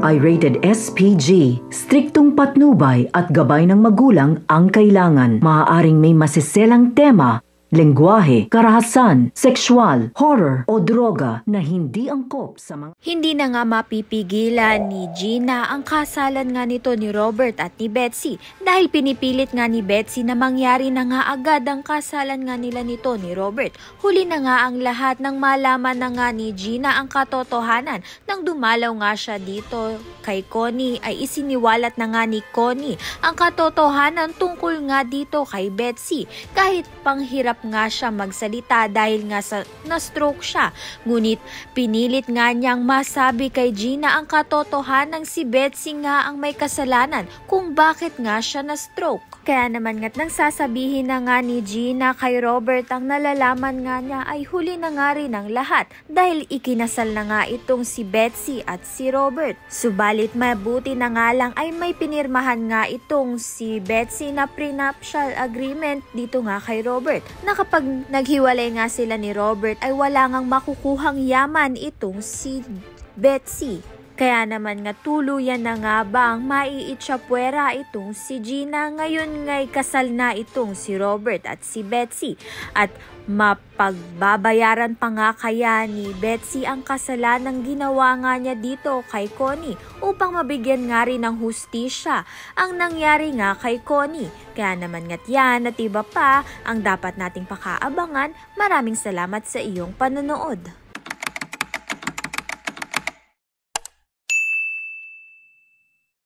ay rated SPG. Striktong patnubay at gabay ng magulang ang kailangan. Maaaring may masiselang tema, lengguwahe, karahasan, sexual, horror o droga na hindi angkop sa mga... Hindi na nga mapipigilan ni Gina ang kasalan nga nito ni Robert at ni Betsy dahil pinipilit nga ni Betsy na mangyari na nga agad ang kasalan nga nila nito ni Robert. Huli na nga ang lahat nang malaman na nga ni Gina ang katotohanan. Nang dumalaw nga siya dito kay Connie ay isiniwalat na nga ni Connie ang katotohanan tungkol nga dito kay Betsy. Kahit panghirap nga siya magsalita dahil nga na-stroke siya. Ngunit pinilit nga niyang masabi kay Gina ang katotohanan si Betsy nga ang may kasalanan kung bakit nga siya na-stroke. Kaya naman nga't nang sasabihin na nga ni Gina kay Robert ang nalalaman nga niya ay huli na nga rin ang lahat dahil ikinasal na nga itong si Betsy at si Robert. Subalit mabuti na nga lang ay may pinirmahan nga itong si Betsy na prenuptial agreement dito nga kay Robert na kapag naghiwalay nga sila ni Robert ay wala ngang makukuhang yaman itong si Betsy. Kaya naman nga tuluyan na nga bang maiitsapwera itong si Gina. Ngayon nga'y kasal na itong si Robert at si Betsy at mapagbabayaran pa nga kaya ni Betsy ang kasalanang ginawa nga niya dito kay Connie upang mabigyan nga rin ng hustisya ang nangyari nga kay Connie. Kaya naman nga't yan at iba pa ang dapat nating pakaabangan. Maraming salamat sa iyong panonood.